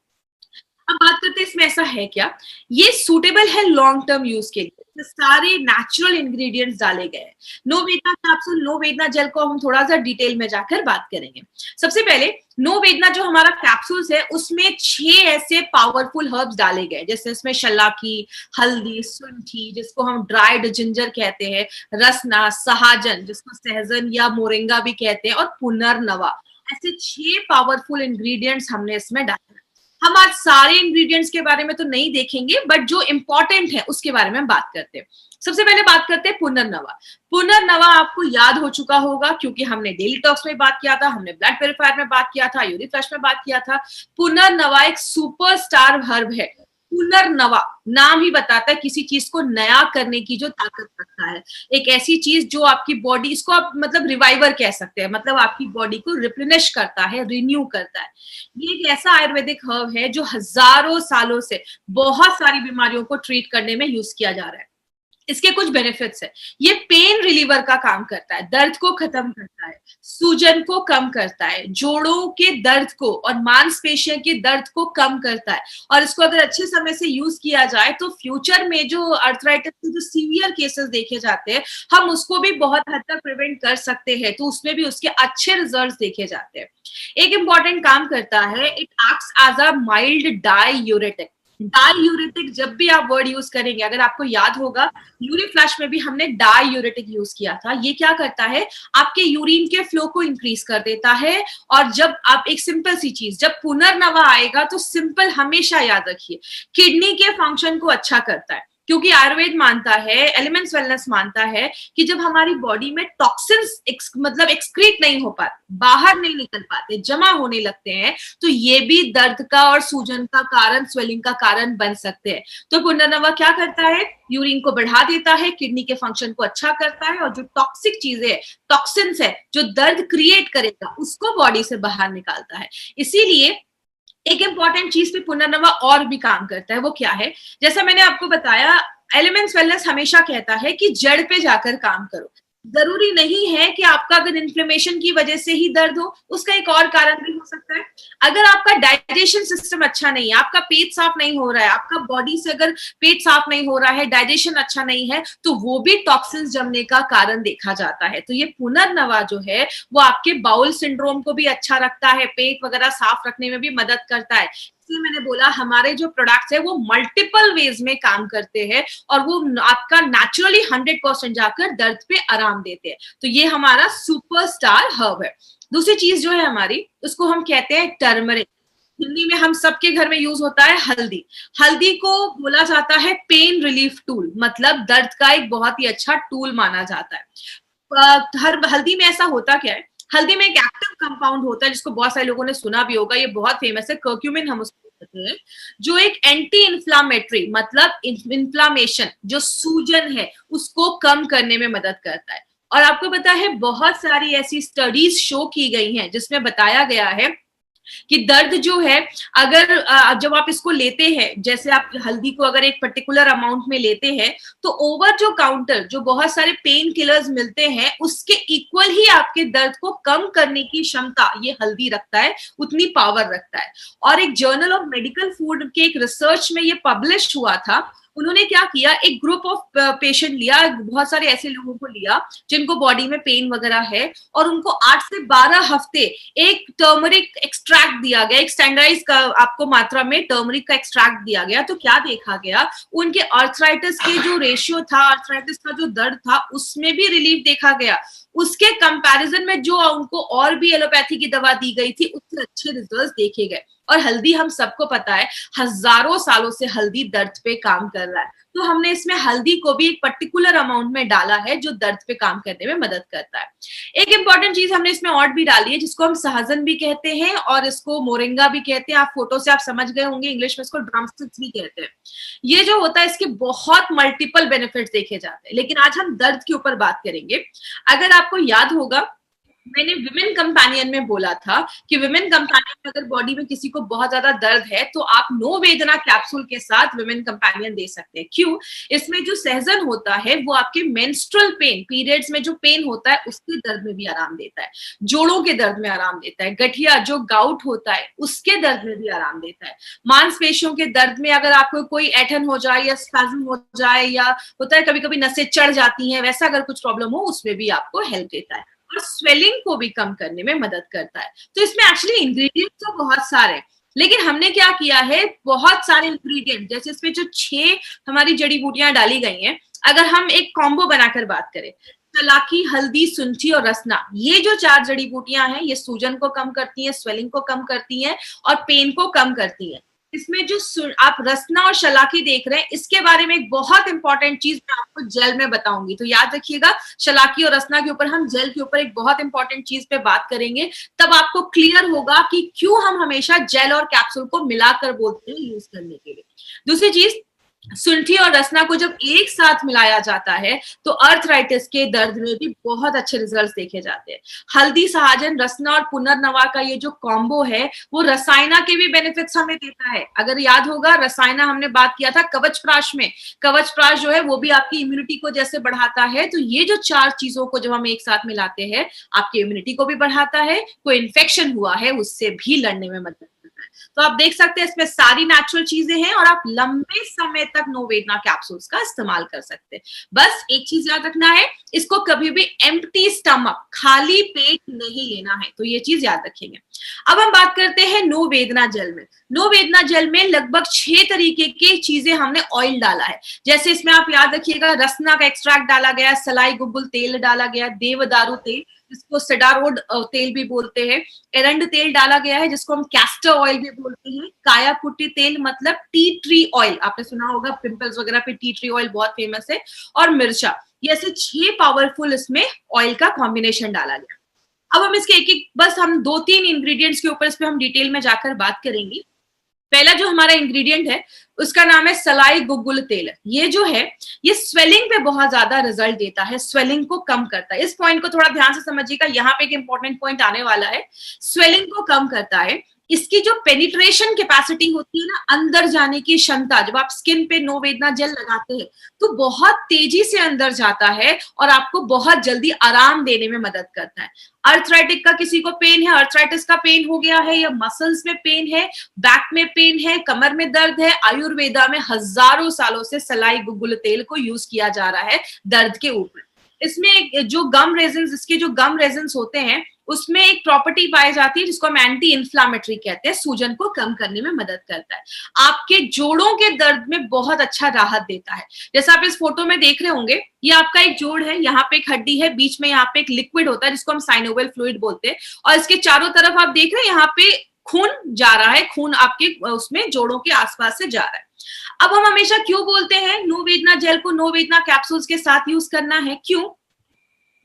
अब बात करते हैं इसमें ऐसा है क्या, ये सूटेबल है लॉन्ग टर्म यूज के लिए, तो सारे नेचुरल इंग्रेडिएंट्स डाले गए हैं। No Vedna capsule, no Vedna jail को हम थोड़ा सा डिटेल में जाकर बात करेंगे। सबसे पहले नो वेदना जो हमारा कैप्सूल्स है उसमें 6 ऐसे पावरफुल हर्ब्स डाले गए, जैसे इसमें शल्लाकी, हल्दी, सुंठी जिसको हम ड्राइड जिंजर कहते हैं, रसना, सहाजन जिसको सहजन या मोरिंगा भी कहते हैं, और पुनर्नवा, ऐसे 6 पावरफुल इंग्रेडिएंट्स हमने इसमें डाले। हम आज सारे इंग्रेडिएंट्स के बारे में तो नहीं देखेंगे, बट जो इंपॉर्टेंट है उसके बारे में हम बात करते हैं। सबसे पहले बात करते हैं पुनर्नवा। पुनर्नवा आपको याद हो चुका होगा क्योंकि हमने डेली टॉक्स में बात किया था, हमने ब्लड प्योरीफायर में बात किया था, यूरिक फ्लश में बात किया था। पुनर्नवा एक सुपरस्टार हर्ब है। पुनर्नवा नाम ही बताता है किसी चीज को नया करने की जो ताकत रखता है, एक ऐसी चीज जो आपकी बॉडी, इसको आप मतलब रिवाइवर कह सकते हैं, मतलब आपकी बॉडी को रिप्लेनिश करता है, रिन्यू करता है। ये एक ऐसा आयुर्वेदिक हर्ब है जो हजारों सालों से बहुत सारी बीमारियों को ट्रीट करने में यूज किया जा रहा है। इसके कुछ बेनिफिट्स है, ये पेन रिलीवर का काम करता है, दर्द को खत्म करता है, सूजन को कम करता है, जोड़ों के दर्द को और मांसपेशियों के दर्द को कम करता है। और इसको अगर अच्छे समय से यूज किया जाए तो फ्यूचर में जो अर्थराइटिस के जो सीवियर केसेस देखे जाते हैं हम उसको भी बहुत हद तक प्रिवेंट कर सकते हैं, तो उसमें भी उसके अच्छे रिजल्ट्स देखे जाते हैं। एक इंपॉर्टेंट काम करता है, it acts as a mild diuretic. Diuretic जब भी आप वर्ड यूज करेंगे, अगर आपको याद होगा यूरिक फ्लश में भी हमने डायूरेटिक यूज किया था। ये क्या करता है, आपके यूरिन के फ्लो को इंक्रीज कर देता है। और जब आप एक सिंपल सी चीज, जब पुनर्नवा आएगा तो सिंपल हमेशा याद रखिए, किडनी के फंक्शन को अच्छा करता है, क्योंकि आयुर्वेद मानता है, एलिमेंट्स वेलनेस मानता है कि जब हमारी बॉडी में टॉक्सिन्स मतलब एक्सक्रीट नहीं हो पाते, बाहर नहीं निकल पाते, जमा होने लगते हैं, तो ये भी दर्द का और सूजन का कारण, स्वेलिंग का कारण बन सकते हैं। तो पुनर्नवा क्या करता है, यूरिन को बढ़ा देता है, किडनी के फंक्शन को अच्छा करता है, और जो टॉक्सिक चीजें है, टॉक्सिन्स है जो दर्द क्रिएट करेगा उसको बॉडी से बाहर निकालता है। इसीलिए एक इंपॉर्टेंट चीज पे पुनर्नवा और भी काम करता है, वो क्या है, जैसा मैंने आपको बताया, एलिमेंट्स वेलनेस हमेशा कहता है कि जड़ पे जाकर काम करो। जरूरी नहीं है कि आपका अगर इन्फ्लेमेशन की वजह से ही दर्द हो, उसका एक और कारण भी हो सकता है। अगर आपका डाइजेशन सिस्टम अच्छा नहीं है, आपका पेट साफ नहीं हो रहा है, आपका बॉडी से अगर पेट साफ नहीं हो रहा है, डाइजेशन अच्छा नहीं है, तो वो भी टॉक्सिन्स जमने का कारण देखा जाता है। तो ये पुनर्नवा जो है वो आपके बाउल सिंड्रोम को भी अच्छा रखता है, पेट वगैरह साफ रखने में भी मदद करता है। इसलिए मैंने बोला हमारे जो प्रोडक्ट्स है वो मल्टीपल वेज में काम करते हैं और वो आपका नेचुरली 100% जाकर दर्द पे आराम देते हैं। तो ये हमारा सुपरस्टार हर्ब है। दूसरी चीज जो है हमारी, उसको हम कहते हैं टर्मरिक। हिंदी में हम सबके घर में यूज होता है हल्दी। हल्दी को बोला जाता है पेन रिलीफ टूल, मतलब दर्द का एक बहुत ही अच्छा टूल माना जाता है। हल्दी में ऐसा होता क्या है, हल्दी में एक एक्टिव कंपाउंड होता है जिसको बहुत सारे लोगों ने सुना भी होगा, ये बहुत फेमस है, कर्क्यूमिन हम उसको कहते हैं, जो एक एंटी इन्फ्लामेटरी, मतलब इन्फ्लामेशन, जो सूजन है उसको कम करने में मदद करता है। और आपको पता है बहुत सारी ऐसी स्टडीज शो की गई हैं जिसमें बताया गया है कि दर्द जो है, अगर जब आप इसको लेते हैं, जैसे आप हल्दी को अगर एक पर्टिकुलर अमाउंट में लेते हैं, तो ओवर जो काउंटर जो बहुत सारे पेन किलर्स मिलते हैं उसके इक्वल ही आपके दर्द को कम करने की क्षमता ये हल्दी रखता है, उतनी पावर रखता है। और एक जर्नल ऑफ मेडिकल फूड के एक रिसर्च में ये पब्लिश हुआ था। उन्होंने क्या किया, एक ग्रुप ऑफ पेशेंट लिया, बहुत सारे ऐसे लोगों को लिया जिनको बॉडी में पेन वगैरह है, और उनको 8 से 12 हफ्ते एक टर्मरिक एक्सट्रैक्ट दिया गया, एक स्टैंडर्डाइज का आपको मात्रा में टर्मरिक का एक्सट्रैक्ट दिया गया। तो क्या देखा गया, उनके आर्थराइटिस के जो रेशियो था, आर्थराइटिस का जो दर्द था, उसमें भी रिलीफ देखा गया। उसके कंपैरिजन में जो उनको और भी एलोपैथी की दवा दी गई थी उससे अच्छे रिजल्ट्स देखे गए। और हल्दी हम सबको पता है हजारों सालों से हल्दी दर्द पे काम कर रहा है। तो हमने इसमें हल्दी को भी एक पर्टिकुलर अमाउंट में डाला है जो दर्द पे काम करने में मदद करता है। एक इंपॉर्टेंट चीज हमने इसमें और भी डाली है जिसको हम सहजन भी कहते हैं और इसको मोरिंगा भी कहते हैं। आप फोटो से आप समझ गए होंगे, इंग्लिश में इसको ड्रमस्टिक्स भी कहते हैं। ये जो होता है इसके बहुत मल्टीपल बेनिफिट्स देखे जाते हैं, लेकिन आज हम दर्द के ऊपर बात करेंगे। अगर आपको याद होगा, मैंने विमेन कंपेनियन में बोला था कि विमेन कंपेनियन में अगर बॉडी में किसी को बहुत ज्यादा दर्द है तो आप नो वेदना कैप्सूल के साथ विमेन कंपेनियन दे सकते हैं। क्यों? इसमें जो सहजन होता है वो आपके मेंस्ट्रुअल पेन, पीरियड्स में जो पेन होता है उसके दर्द में भी आराम देता है, जोड़ों के दर्द में आराम देता है, गठिया जो गाउट होता है उसके दर्द में भी आराम देता है, मांसपेशियों के दर्द में अगर आपको कोई ऐठन हो जाए या स्पैज्म हो जाए या होता है कभी कभी नसें चढ़ जाती हैं, वैसा अगर कुछ प्रॉब्लम हो उसमें भी आपको हेल्प देता है और स्वेलिंग को भी कम करने में मदद करता है। तो इसमें एक्चुअली इंग्रेडिएंट्स तो बहुत सारे हैं, लेकिन हमने क्या किया है, बहुत सारे इंग्रेडिएंट जैसे इसमें जो 6 हमारी जड़ी बूटियां डाली गई हैं, अगर हम एक कॉम्बो बनाकर बात करें, सलाकी, हल्दी, सुंठी और रसना, ये जो 4 जड़ी बूटियां हैं ये सूजन को कम करती हैं, स्वेलिंग को कम करती हैं और पेन को कम करती हैं। इसमें जो आप रसना और शलाकी देख रहे हैं, इसके बारे में एक बहुत इंपॉर्टेंट चीज मैं आपको जेल में बताऊंगी, तो याद रखिएगा शलाकी और रसना के ऊपर हम जेल के ऊपर एक बहुत इंपॉर्टेंट चीज पे बात करेंगे, तब आपको क्लियर होगा कि क्यों हम हमेशा जेल और कैप्सूल को मिलाकर बोलते हैं यूज करने के लिए। दूसरी चीज, सुंठी और रसना को जब एक साथ मिलाया जाता है तो अर्थराइटिस के दर्द में भी बहुत अच्छे रिजल्ट्स देखे जाते हैं। हल्दी, सहाजन, रसना और पुनर्नवा का ये जो कॉम्बो है वो रसायना के भी बेनिफिट्स हमें देता है। अगर याद होगा, रसायना हमने बात किया था कवच प्राश में, कवच प्राश जो है वो भी आपकी इम्यूनिटी को जैसे बढ़ाता है, तो ये जो 4 चीजों को जब हम एक साथ मिलाते हैं आपकी इम्यूनिटी को भी बढ़ाता है, कोई इन्फेक्शन हुआ है उससे भी लड़ने में मदद। तो आप देख सकते हैं इसमें सारी नेचुरल चीजें हैं और आप लंबे समय तक नो वेदना कैप्सूल्स का इस्तेमाल कर सकते हैं। बस एक चीज याद रखना है, इसको कभी भी एम्प्टी स्टमक, खाली पेट नहीं लेना है, तो ये चीज याद रखेंगे। अब हम बात करते हैं नो वेदना जेल में। नो वेदना जेल में लगभग 6 तरीके की चीजें हमने ऑयल डाला है। जैसे इसमें आप याद रखिएगा, रसना का एक्सट्रैक्ट डाला गया, सलाई गुग्गुल तेल डाला गया, देवदारू तेल जिसको सेडारोड तेल भी बोलते हैं, एरंड तेल डाला गया है जिसको हम कैस्टर ऑयल भी बोलते हैं, काया पुट्टी तेल मतलब टी ट्री ऑयल, आपने सुना होगा पिंपल्स वगैरह पे टी ट्री ऑयल बहुत फेमस है, और मिर्चा। ये ऐसे 6 पावरफुल इसमें ऑयल का कॉम्बिनेशन डाला गया। अब हम इसके एक एक बस हम 2-3 इंग्रेडिएंट्स के ऊपर इस पे हम डिटेल में जाकर बात करेंगे। पहला जो हमारा इंग्रेडिएंट है उसका नाम है सलाई गुग्गुल तेल। ये जो है ये स्वेलिंग पे बहुत ज्यादा रिजल्ट देता है, स्वेलिंग को कम करता है। इस पॉइंट को थोड़ा ध्यान से समझिएगा, यहाँ पे एक इंपॉर्टेंट पॉइंट आने वाला है। स्वेलिंग को कम करता है, इसकी जो पेनिट्रेशन कैपेसिटी होती है ना, अंदर जाने की क्षमता, जब आप स्किन पे नो वेदना जेल लगाते हैं तो बहुत तेजी से अंदर जाता है और आपको बहुत जल्दी आराम देने में मदद करता है। अर्थराइटिक का किसी को पेन है, अर्थराइटिस का पेन हो गया है या मसल्स में पेन है, बैक में पेन है, कमर में दर्द है, आयुर्वेदा में हजारों सालों से सलाई गुग्गुल तेल को यूज किया जा रहा है दर्द के ऊपर। इसमें जो गम रेजिन्स, इसके जो गम रेजिन्स होते हैं उसमें एक प्रॉपर्टी पाई जाती है जिसको हम एंटी इन्फ्लामेटरी कहते हैं, सूजन को कम करने में मदद करता है, आपके जोड़ों के दर्द में बहुत अच्छा राहत देता है। जैसा आप इस फोटो में देख रहे होंगे, ये आपका एक जोड़ है, यहाँ पे एक हड्डी है, बीच में यहाँ पे एक लिक्विड होता है जिसको हम साइनोवियल फ्लूइड बोलते हैं, और इसके चारों तरफ आप देख रहे हैं यहाँ पे खून जा रहा है, खून आपके उसमें जोड़ों के आसपास से जा रहा है। अब हम हमेशा क्यों बोलते हैं नो वेदना जेल को नो वेदना कैप्सूल्स के साथ यूज करना है? क्यों?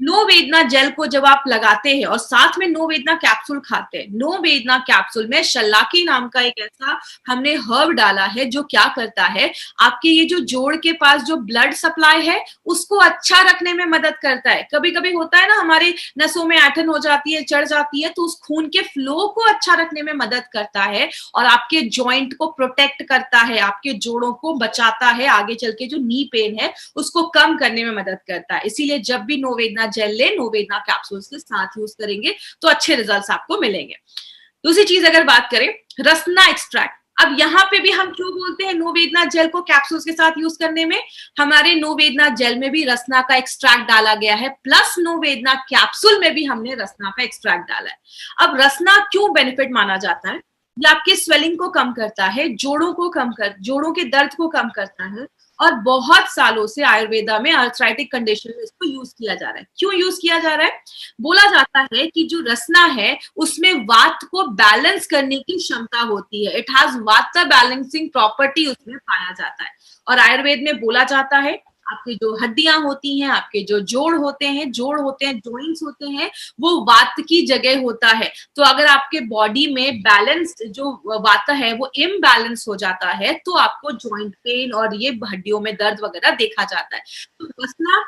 नो वेदना जेल को जब आप लगाते हैं और साथ में नो वेदना कैप्सूल खाते हैं, नो वेदना कैप्सूल में शलाकी नाम का एक ऐसा हमने हर्ब डाला है जो क्या करता है, आपके ये जो जोड़ के पास जो ब्लड सप्लाई है उसको अच्छा रखने में मदद करता है। कभी कभी होता है ना, हमारे नसों में ऐठन हो जाती है, चढ़ जाती है, तो उस खून के फ्लो को अच्छा रखने में मदद करता है और आपके जॉइंट को प्रोटेक्ट करता है, आपके जोड़ों को बचाता है, आगे चल के जो नी पेन है उसको कम करने में मदद करता है। इसीलिए जब भी नो वेदना जेल ले, नो वेदना कैप्सूल्स के साथ यूज करेंगे तो अच्छे रिजल्ट्स आपको मिलेंगे। दूसरी चीज अगर बात करें, रसना एक्सट्रैक्ट। अब यहाँ पे भी हम क्यों बोलते हैं नो वेदना जेल को कैप्सूल्स के साथ यूज करने में? हमारे नो वेदना जेल में भी रसना का एक्सट्रैक्ट डाला गया है, प्लस नो वेदना कैप्सूल में भी हमने रसना का एक्सट्रैक्ट डाला है। अब रसना क्यों बेनिफिट माना जाता है? ये आपके स्वेलिंग को कम करता है, जोड़ों के दर्द को कम करता है और बहुत सालों से आयुर्वेदा में आर्थराइटिक कंडीशन में इसको यूज किया जा रहा है। क्यों यूज किया जा रहा है? बोला जाता है कि जो रसना है उसमें वात को बैलेंस करने की क्षमता होती है, इट हैज वाता बैलेंसिंग प्रॉपर्टी उसमें पाया जाता है। और आयुर्वेद में बोला जाता है आपकी जो हड्डियां होती हैं, आपके जो जोड़ होते हैं, जॉइंट्स होते हैं, वो वात की जगह होता है। तो अगर आपके बॉडी में बैलेंस जो वात है वो इम्बैलेंस हो जाता है तो आपको जॉइंट पेन और ये हड्डियों में दर्द वगैरह देखा जाता है। तो रसना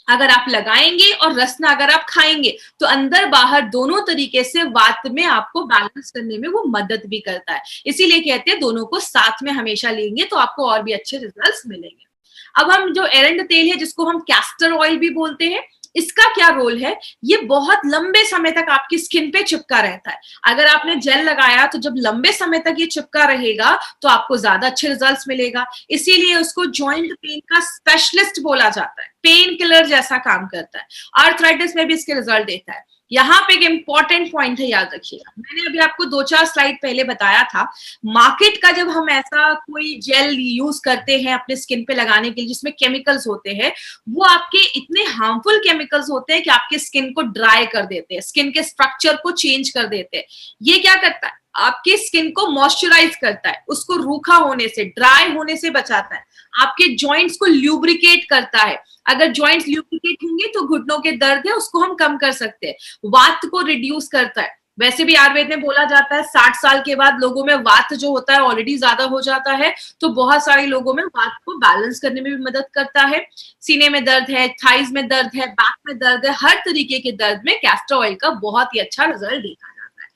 अगर आप लगाएंगे और रसना अगर आप खाएंगे तो अंदर बाहर दोनों तरीके से वात में आपको बैलेंस करने में वो मदद भी करता है। इसीलिए कहते हैं दोनों को साथ में हमेशा लेंगे तो आपको और भी अच्छे रिजल्ट्स मिलेंगे। अब हम जो एरंड तेल है जिसको हम कैस्टर ऑयल भी बोलते हैं, इसका क्या रोल है? ये बहुत लंबे समय तक आपकी स्किन पे चिपका रहता है। अगर आपने जेल लगाया तो जब लंबे समय तक ये चिपका रहेगा तो आपको ज्यादा अच्छे रिजल्ट्स मिलेगा। इसीलिए उसको जॉइंट पेन का स्पेशलिस्ट बोला जाता है, पेन किलर जैसा काम करता है। आर्थराइटिस में भी इसके रिजल्ट देता है। यहाँ पे एक इंपॉर्टेंट पॉइंट है, याद रखिएगा। मैंने अभी आपको 2-4 स्लाइड पहले बताया था, मार्केट का जब हम ऐसा कोई जेल यूज करते हैं अपने स्किन पे लगाने के लिए जिसमें केमिकल्स होते हैं, वो आपके इतने हार्मफुल केमिकल्स होते हैं कि आपके स्किन को ड्राई कर देते हैं, स्किन के स्ट्रक्चर को चेंज कर देते हैं। ये क्या करता है? आपकी स्किन को मॉइस्चराइज करता है, उसको रूखा होने से, ड्राई होने से बचाता है, आपके जॉइंट्स को ल्यूब्रिकेट करता है। अगर जॉइंट्स ल्यूब्रिकेट होंगे तो घुटनों के दर्द है उसको हम कम कर सकते हैं। वात को रिड्यूस करता है। वैसे भी आयुर्वेद में बोला जाता है 60 साल के बाद लोगों में वात जो होता है ऑलरेडी ज्यादा हो जाता है, तो बहुत सारे लोगों में वात को बैलेंस करने में भी मदद करता है। सीने में दर्द है, थाइज में दर्द है, बैक में दर्द है, हर तरीके के दर्द में कैस्टर ऑयल का बहुत ही अच्छा रिजल्ट देखा जाता है।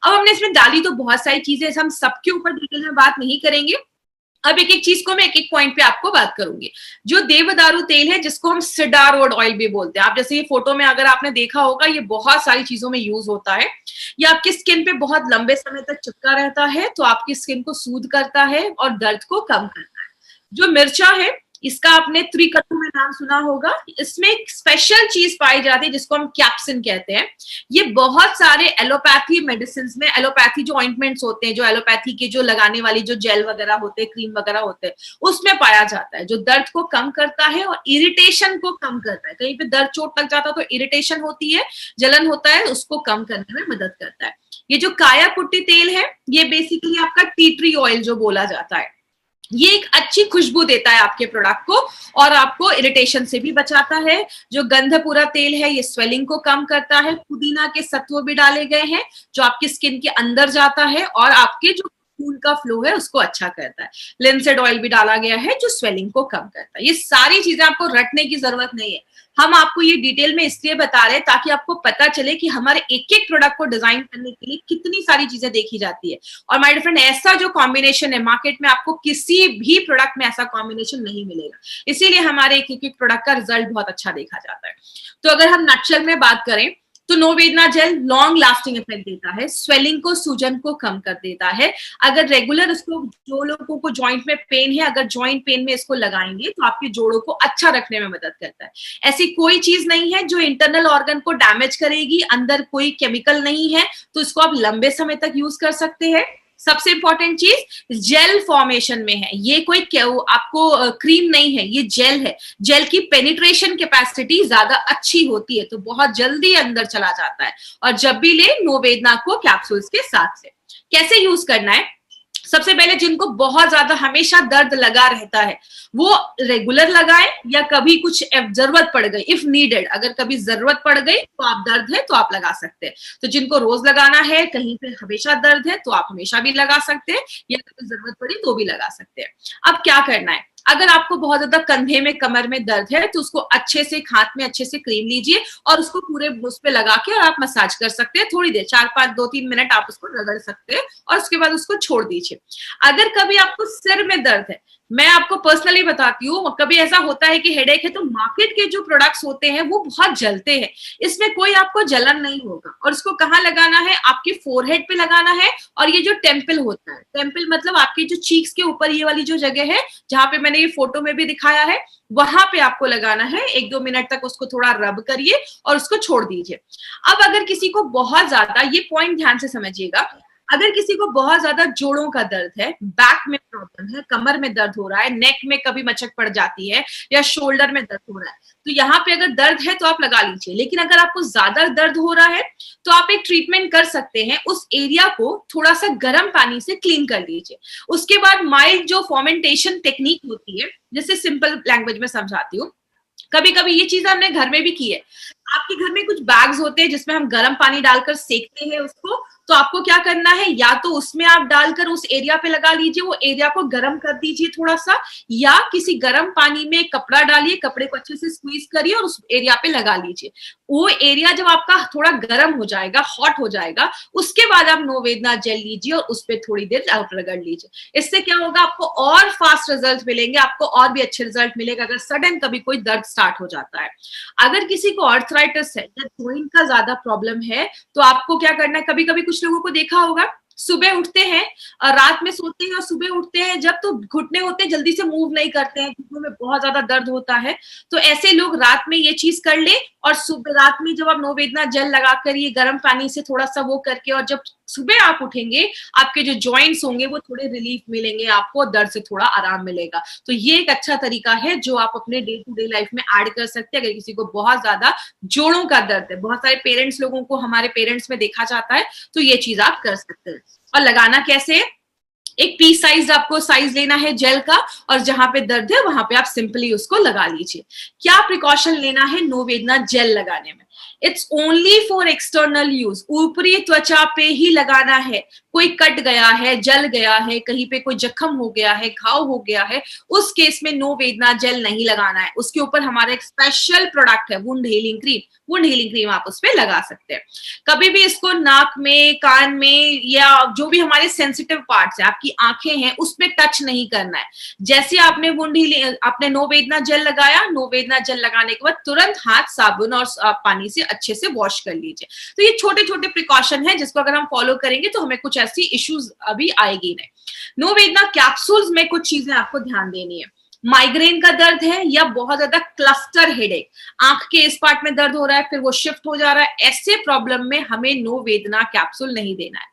अब हमने इसमें डाली तो बहुत सारी चीजें, हम सबके ऊपर डिटेल में बात नहीं करेंगे। अब एक एक चीज को मैं एक एक पॉइंट पे आपको बात करूंगी। जो देवदारू तेल है जिसको हम सिडारोड ऑयल भी बोलते हैं, आप जैसे ये फोटो में अगर आपने देखा होगा, ये बहुत सारी चीजों में यूज होता है। ये आपकी स्किन पे बहुत लंबे समय तक चिपका रहता है तो आपकी स्किन को सूद करता है और दर्द को कम करता है। जो मिर्चा है इसका आपने त्रिकटु में नाम सुना होगा। इसमें एक स्पेशल चीज पाई जाती है जिसको हम कैप्सिन कहते हैं। ये बहुत सारे एलोपैथी मेडिसिन में, एलोपैथी जो ऑइंटमेंट्स होते हैं, जो एलोपैथी के जो लगाने वाली जो जेल वगैरह होते हैं, क्रीम वगैरह होते हैं, उसमें पाया जाता है, जो दर्द को कम करता है और इरिटेशन को कम करता है। कहीं पे दर्द चोट लग जाता है तो इरिटेशन होती है, जलन होता है, उसको कम करने में मदद करता है। ये जो काया कुट्टी तेल है ये बेसिकली आपका टी ट्री ऑयल जो बोला जाता है, ये एक अच्छी खुशबू देता है आपके प्रोडक्ट को और आपको इरिटेशन से भी बचाता है। जो गंधपूरा तेल है ये स्वेलिंग को कम करता है। पुदीना के सत्व भी डाले गए हैं जो आपकी स्किन के अंदर जाता है और आपके जो खून का फ्लो है उसको अच्छा करता है। लिंसेड ऑयल भी डाला गया है जो स्वेलिंग को कम करता है। ये सारी चीजें आपको रटने की जरूरत नहीं है, हम आपको ये डिटेल में इसलिए बता रहे हैं ताकि आपको पता चले कि हमारे एक एक प्रोडक्ट को डिजाइन करने के लिए कितनी सारी चीजें देखी जाती है। और माय डियर फ्रेंड, ऐसा जो कॉम्बिनेशन है मार्केट में आपको किसी भी प्रोडक्ट में ऐसा कॉम्बिनेशन नहीं मिलेगा, इसीलिए हमारे एक एक प्रोडक्ट का रिजल्ट बहुत अच्छा देखा जाता है। तो अगर हम नटशेल में बात करें तो नोवेदना जेल लॉन्ग लास्टिंग इफेक्ट देता है, स्वेलिंग को, सूजन को कम कर देता है। अगर रेगुलर इसको, जो लोगों को जॉइंट में पेन है, अगर जॉइंट पेन में इसको लगाएंगे तो आपके जोड़ों को अच्छा रखने में मदद करता है। ऐसी कोई चीज नहीं है जो इंटरनल ऑर्गन को डैमेज करेगी, अंदर कोई केमिकल नहीं है, तो इसको आप लंबे समय तक यूज कर सकते हैं। सबसे इंपॉर्टेंट चीज जेल फॉर्मेशन में है, ये कोई आपको क्रीम नहीं है, ये जेल है। जेल की पेनिट्रेशन कैपेसिटी ज्यादा अच्छी होती है तो बहुत जल्दी अंदर चला जाता है। और जब भी ले नोवेदना को कैप्सूल्स के साथ से। कैसे यूज करना है? सबसे पहले जिनको बहुत ज्यादा हमेशा दर्द लगा रहता है वो रेगुलर लगाएं या कभी कुछ जरूरत पड़ गई, इफ नीडेड, अगर कभी जरूरत पड़ गई तो आप दर्द है तो आप लगा सकते हैं। तो जिनको रोज लगाना है, कहीं पे हमेशा दर्द है तो आप हमेशा भी लगा सकते हैं या कभी जरूरत पड़ी तो भी लगा सकते हैं। अब क्या करना है? अगर आपको बहुत ज्यादा कंधे में, कमर में दर्द है तो उसको अच्छे से हाथ में अच्छे से क्रीम लीजिए और उसको पूरे उस पे लगा के और आप मसाज कर सकते हैं थोड़ी देर, 4-5, 2-3 मिनट आप उसको रगड़ सकते हैं और उसके बाद उसको छोड़ दीजिए। अगर कभी आपको सिर में दर्द है, मैं आपको पर्सनली बताती हूँ, कभी ऐसा होता है कि हेडेक है तो मार्केट के जो प्रोडक्ट्स होते हैं वो बहुत जलते हैं, इसमें कोई आपको जलन नहीं होगा। और इसको कहाँ लगाना है? आपके फोरहेड पे लगाना है। और ये जो टेम्पल होता है, टेम्पल मतलब आपके जो चीक्स के ऊपर ये वाली जो जगह है जहां पे मैंने ये फोटो में भी दिखाया है, वहां पे आपको लगाना है। 1-2 मिनट तक उसको थोड़ा रब करिए और उसको छोड़ दीजिए। अब अगर किसी को बहुत ज्यादा, ये पॉइंट ध्यान से समझिएगा, अगर किसी को बहुत ज्यादा जोड़ों का दर्द है, बैक में प्रॉब्लम है, कमर में दर्द हो रहा है, नेक में कभी मचक पड़ जाती है या शोल्डर में दर्द हो रहा है, तो यहाँ पे अगर दर्द है तो आप लगा लीजिए। लेकिन अगर आपको ज्यादा दर्द हो रहा है तो आप एक ट्रीटमेंट कर सकते हैं, उस एरिया को थोड़ा सा गर्म पानी से क्लीन कर लीजिए। उसके बाद माइल्ड जो फॉर्मेंटेशन टेक्निक होती है, जैसे सिंपल लैंग्वेज में समझाती हूँ, कभी कभी ये चीज हमने घर में भी की है। आपके घर में कुछ बैग्स होते हैं जिसमें हम गर्म पानी डालकर सेकते हैं उसको, तो आपको क्या करना है, या तो उसमें आप डालकर उस एरिया पे लगा लीजिए, वो एरिया को गर्म कर दीजिए थोड़ा सा, या किसी गर्म पानी में कपड़ा डालिए, कपड़े को अच्छे से स्क्वीज करिए और उस एरिया पे लगा लीजिए। वो एरिया जब आपका थोड़ा गर्म हो जाएगा, हॉट हो जाएगा, उसके बाद आप नोवेदना जेल लीजिए और उस पर थोड़ी देर आप रगड़ लीजिए। इससे क्या होगा, आपको और फास्ट रिजल्ट मिलेंगे, आपको और भी अच्छे रिजल्ट मिलेगा अगर सडन कभी कोई दर्द स्टार्ट हो जाता है। अगर किसी को आर्थराइटिस है या जॉइंट का ज्यादा प्रॉब्लम है, तो आपको क्या करना है, कभी कभी कुछ लोगों को देखा होगा, सुबह उठते हैं, रात में सोते हैं और सुबह उठते हैं जब, तो घुटने होते हैं, जल्दी से मूव नहीं करते हैं, घुटनों में बहुत ज्यादा दर्द होता है। तो ऐसे लोग रात में ये चीज कर ले, और सुबह रात में जब आप नोवेदना जेल लगाकर ये गर्म पानी से थोड़ा सा वो करके, और जब सुबह आप उठेंगे, आपके जो जॉइंट्स होंगे वो थोड़े रिलीफ मिलेंगे, आपको दर्द से थोड़ा आराम मिलेगा। तो ये एक अच्छा तरीका है जो आप अपने डे टू डे लाइफ में ऐड कर सकते हैं। अगर किसी को बहुत ज्यादा जोड़ों का दर्द है, बहुत सारे पेरेंट्स लोगों को हमारे पेरेंट्स में देखा जाता है, तो ये चीज आप कर सकते हैं। और लगाना कैसे है, एक पीस साइज आपको साइज लेना है जेल का, और जहां पे दर्द है वहां पे आप सिंपली उसको लगा लीजिए। क्या प्रिकॉशन लेना है नोवेदना जेल लगाने में, it's only for external use, ऊपरी त्वचा पे ही लगाना है। कोई कट गया है, जल गया है, कहीं पे कोई जख्म हो गया है, घाव हो गया है, उस केस में नोवेदना जेल नहीं लगाना है। उसके ऊपर हमारा एक स्पेशल प्रोडक्ट है wound healing cream, wound healing cream आप उस पर लगा सकते हैं। कभी भी इसको नाक में, कान में, या जो भी हमारे सेंसिटिव पार्ट्स है, आपकी आंखें हैं, उसमें टच नहीं करना है। जैसे आपने वुंड हीलिंग, आपने नोवेदना जेल लगाया, नोवेदना जेल लगाने के बाद तुरंत हाथ साबुन और पानी से अच्छे से वॉश कर लीजिए। तो ये छोटे छोटे प्रिकॉशन है जिसको अगर हम फॉलो करेंगे तो हमें कुछ ऐसी इश्यूज अभी आएगी नहीं। नोवेदना कैप्सूल्स में कुछ चीजें आपको ध्यान देनी है। माइग्रेन का दर्द है या बहुत ज्यादा क्लस्टर हेडेक, आंख के इस पार्ट में दर्द हो रहा है फिर वो शिफ्ट हो जा रहा है, ऐसे प्रॉब्लम में हमें नोवेदना कैप्सूल नहीं देना है।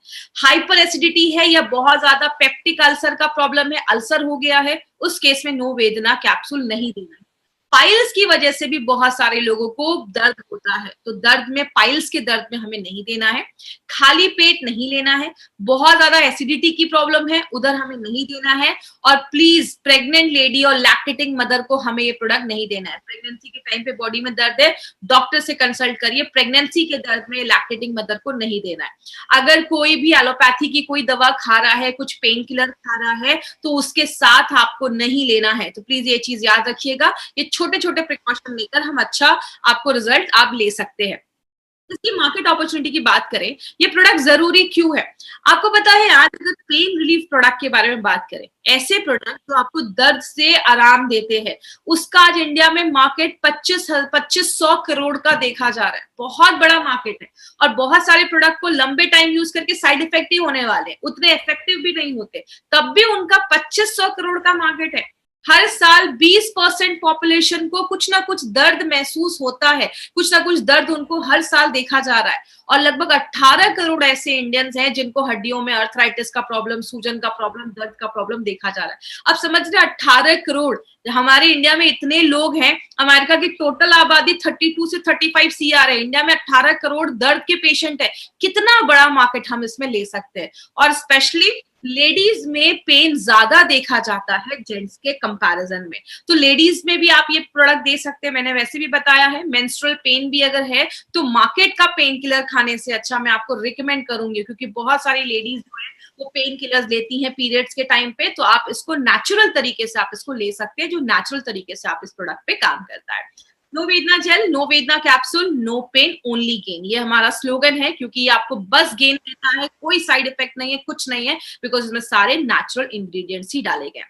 हाइपर एसिडिटी है या बहुत ज्यादा पेप्टिक अल्सर का प्रॉब्लम है, अल्सर हो गया है, उस केस में नोवेदना कैप्सूल नहीं देना है। पाइल्स की वजह से भी बहुत सारे लोगों को दर्द होता है, तो दर्द में, पाइल्स के दर्द में हमें नहीं देना है। खाली पेट नहीं लेना है। बहुत ज्यादा एसिडिटी की प्रॉब्लम है, उधर हमें नहीं देना है। और प्लीज प्रेग्नेंट लेडी और लैक्टेटिंग मदर को हमें ये प्रोडक्ट नहीं देना है। प्रेगनेंसी के टाइम पे बॉडी में दर्द है, डॉक्टर से कंसल्ट करिए। प्रेगनेंसी के दर्द में लैक्टेटिंग मदर को नहीं देना है। अगर कोई भी एलोपैथी की कोई दवा खा रहा है, कुछ पेन किलर खा रहा है, तो उसके साथ आपको नहीं लेना है। तो प्लीज ये चीज याद रखिएगा। ये छोटे छोटे प्रिकॉशन लेकर हम अच्छा आपको रिजल्ट आप ले सकते हैं। इसकी मार्केट अपॉर्चुनिटी की बात करें, ये प्रोडक्ट जरूरी क्यों है आपको पता है। आज अगर पेन रिलीफ प्रोडक्ट के बारे में बात करें, ऐसे प्रोडक्ट जो आपको दर्द से आराम देते हैं, उसका आज इंडिया में मार्केट 2500 करोड़ का देखा जा रहा है। बहुत बड़ा मार्केट है। और बहुत सारे प्रोडक्ट को लंबे टाइम यूज करके साइड इफेक्ट ही होने वाले, उतने इफेक्टिव भी नहीं होते, तब भी उनका 2500 करोड़ का मार्केट है। हर साल 20% पॉपुलेशन को कुछ ना कुछ दर्द महसूस होता है, कुछ ना कुछ दर्द उनको हर साल देखा जा रहा है। और लगभग 18 करोड़ ऐसे इंडियंस हैं जिनको हड्डियों में अर्थराइटिस का प्रॉब्लम, सूजन का प्रॉब्लम, दर्द का प्रॉब्लम देखा जा रहा है। अब समझ रहे 18 करोड़, हमारे इंडिया में इतने लोग हैं, अमेरिका की टोटल आबादी 32 से 35 CR है, इंडिया में 18 करोड़ दर्द के पेशेंट है। कितना बड़ा मार्केट हम इसमें ले सकते हैं। और स्पेशली लेडीज में पेन ज्यादा देखा जाता है जेंट्स के कंपैरिजन में, तो लेडीज में भी आप ये प्रोडक्ट दे सकते हैं। मैंने वैसे भी बताया है, मेंस्ट्रुअल पेन भी अगर है तो मार्केट का पेन किलर खाने से अच्छा मैं आपको रिकमेंड करूंगी, क्योंकि बहुत सारी लेडीज जो है वो पेन किलर्स लेती हैं पीरियड्स के टाइम पे। तो आप इसको नेचुरल तरीके से आप इसको ले सकते हैं, जो नेचुरल तरीके से आप इस प्रोडक्ट पे काम करता है। Novedna gel, Novedna capsule, no pain only gain, ये हमारा स्लोगन है, क्योंकि ये आपको बस गेन देता है, कोई साइड इफेक्ट नहीं है, कुछ नहीं है, बिकॉज इसमें सारे नेचुरल इंग्रेडिएंट्स ही डाले गए।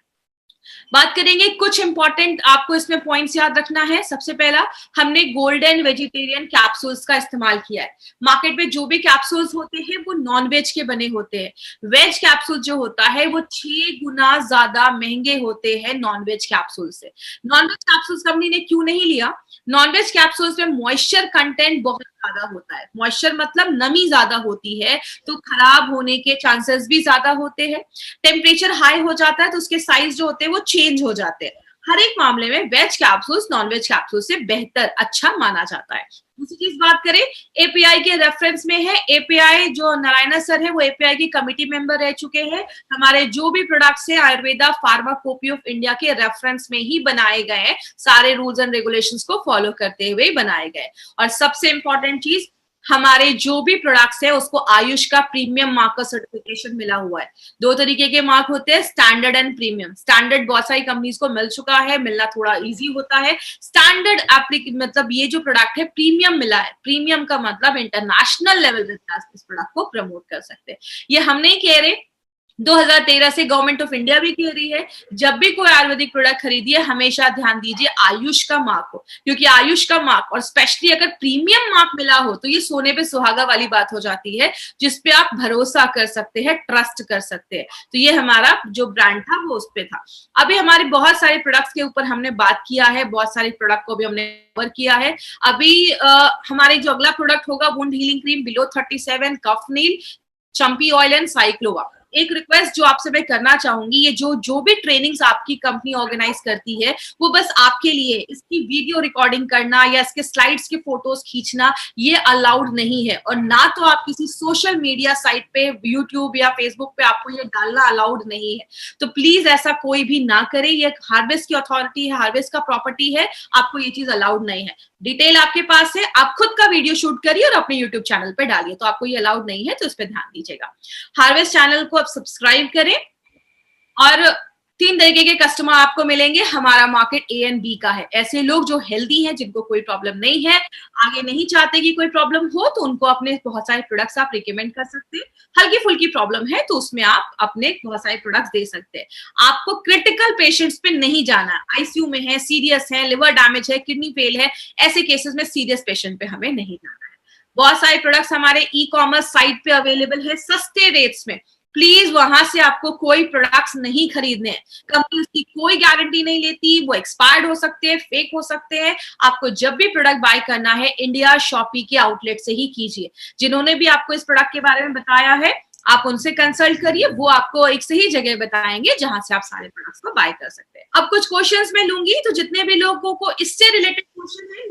बात करेंगे कुछ इंपॉर्टेंट आपको इसमें पॉइंट्स याद रखना है। सबसे पहला, हमने गोल्डन वेजिटेरियन कैप्सूल्स का इस्तेमाल किया है। मार्केट में जो भी कैप्सूल्स होते हैं वो नॉन वेज के बने होते हैं। वेज कैप्सूल जो होता है वो 6 गुना ज्यादा महंगे होते हैं नॉन वेज कैप्सूल से। नॉन वेज कैप्सूल्स कंपनी ने क्यों नहीं लिया? नॉन वेज कैप्सूल्स में मॉइस्चर कंटेंट बहुत ज्यादा होता है, मॉइस्चर मतलब नमी ज्यादा होती है तो खराब होने के चांसेस भी ज्यादा होते हैं। टेम्परेचर हाई हो जाता है तो उसके साइज जो होते हैं वो चेंज हो जाते हैं। हर एक मामले में veg capsules non veg capsule से बेहतर अच्छा माना जाता है। दूसरी चीज बात करें, एपीआई के रेफरेंस में है, एपीआई जो नारायणा सर है वो एपीआई की कमिटी मेंबर रह चुके हैं। हमारे जो भी प्रोडक्ट्स है आयुर्वेदा फार्माकोपी ऑफ इंडिया के रेफरेंस में ही बनाए गए हैं, सारे रूल्स एंड रेगुलेशंस को फॉलो करते हुए बनाए गए। और सबसे इंपॉर्टेंट चीज, हमारे जो भी प्रोडक्ट्स है उसको आयुष का प्रीमियम मार्क का सर्टिफिकेशन मिला हुआ है। दो तरीके के मार्क होते हैं, स्टैंडर्ड एंड प्रीमियम। स्टैंडर्ड बहुत सारी कंपनीज को मिल चुका है, मिलना थोड़ा इजी होता है। स्टैंडर्ड मतलब ये जो प्रोडक्ट है प्रीमियम मिला है, प्रीमियम का मतलब इंटरनेशनल लेवल पे इस प्रोडक्ट को प्रमोट कर सकते हैं। ये हम नहीं कह रहे, 2013 से गवर्नमेंट ऑफ इंडिया भी कह रही है, जब भी कोई आयुर्वेदिक प्रोडक्ट खरीदिए हमेशा ध्यान दीजिए आयुष का मार्क हो, क्योंकि आयुष का मार्क और स्पेशली अगर प्रीमियम मार्क मिला हो तो ये सोने पे सुहागा वाली बात हो जाती है, जिसपे आप भरोसा कर सकते हैं, ट्रस्ट कर सकते हैं। तो ये हमारा जो ब्रांड था वो उस पे था। अभी हमारे बहुत सारे प्रोडक्ट्स के ऊपर हमने बात किया है, बहुत सारे प्रोडक्ट को भी हमने कवर किया है। अभी हमारे जो अगला प्रोडक्ट होगा wound healing cream below 37, cough nil, Champi oil and साइक्लोवा। एक रिक्वेस्ट जो आपसे मैं करना चाहूंगी, ये जो भी ट्रेनिंग्स आपकी कंपनी ऑर्गेनाइज करती है वो बस आपके लिए, इसकी वीडियो रिकॉर्डिंग करना या इसके स्लाइड्स के फोटोज खींचना ये अलाउड नहीं है, और ना तो आप किसी सोशल मीडिया साइट पे यूट्यूब या फेसबुक पे आपको ये डालना अलाउड नहीं है। तो प्लीज ऐसा कोई भी ना करे, ये हार्वेस्ट की अथॉरिटी है, हार्वेस्ट का प्रॉपर्टी है, आपको ये चीज अलाउड नहीं है। डिटेल आपके पास है, आप खुद का वीडियो शूट करिए और अपने यूट्यूब चैनल पे डालिए, तो आपको ये अलाउड नहीं है, तो इस पर ध्यान दीजिएगा। हार्वेस्ट चैनल को आप सब्सक्राइब करें। और 3 तरीके के कस्टमर आपको मिलेंगे, हमारा मार्केट ए एंड बी का है। ऐसे लोग जो हेल्दी हैं, जिनको कोई प्रॉब्लम नहीं है, आगे नहीं चाहते कि कोई प्रॉब्लम हो, तो उनको अपने बहुत सारे प्रोडक्ट्स आप रिकमेंड कर सकते हैं। हल्की फुल्की प्रॉब्लम है तो उसमें आप अपने बहुत सारे प्रोडक्ट्स दे सकते हैं। आपको क्रिटिकल पेशेंट्स पे नहीं जाना, आईसीयू में है, सीरियस है, लिवर डैमेज है, किडनी फेल है, ऐसे केसेस में सीरियस पेशेंट पे हमें नहीं जाना है। बहुत सारे प्रोडक्ट्स हमारे ई कॉमर्स साइट पे अवेलेबल है सस्ते रेट्स में, प्लीज वहां से आपको कोई प्रोडक्ट्स नहीं खरीदने हैं। कंपनी उसकी कोई गारंटी नहीं लेती, वो एक्सपायर्ड हो सकते हैं, फेक हो सकते हैं। आपको जब भी प्रोडक्ट बाय करना है इंडिया शॉपी के आउटलेट से ही कीजिए। जिन्होंने भी आपको इस प्रोडक्ट के बारे में बताया है आप उनसे कंसल्ट करिए, वो आपको एक सही जगह बताएंगे जहां से आप सारे प्रोडक्ट्स को बाय कर सकते हैं। अब कुछ क्वेश्चंस मैं लूंगी, तो जितने भी लोगों को इससे रिलेटेड क्वेश्चन है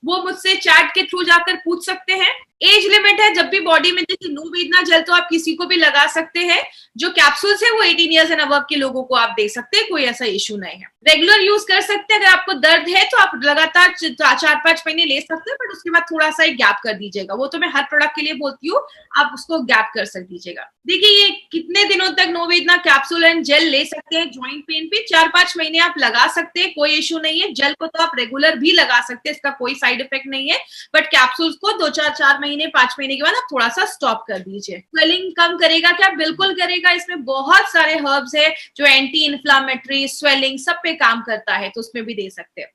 वो मुझसे चैट के थ्रू जाकर पूछ सकते हैं। एज लिमिट है, जब भी बॉडी में देखिए नो वेदना जेल तो आप किसी को भी लगा सकते हैं। जो कैप्सूल्स है वो 18 इयर्स एंड अबव के लोगों को आप दे सकते हैं, कोई ऐसा इशू नहीं है। रेगुलर यूज कर सकते हैं, अगर आपको दर्द है तो आप लगातार 4-5 महीने ले सकते हैं, बट उसके बाद थोड़ा सा एक गैप कर दीजिएगा। वो तो मैं हर प्रोडक्ट के लिए बोलती हूँ, आप उसको गैप कर दीजिएगा। देखिए ये कितने दिनों तक no Vedna capsule and jail ले सकते हैं ज्वाइंट पेन पे, 4-5 महीने आप लगा सकते हैं, कोई इशू नहीं है। जेल को तो आप रेगुलर भी लगा सकते हैं, इसका कोई साइड इफेक्ट नहीं है, बट कैप्सूल्स को 2-4 महीने 5 महीने के बाद आप थोड़ा सा स्टॉप कर दीजिए। स्वेलिंग कम करेगा क्या? बिल्कुल करेगा। इसमें बहुत सारे हर्ब्स है जो एंटी इन्फ्लामेटरी, स्वेलिंग सब पे काम करता है, तो उसमें भी दे सकते हैं।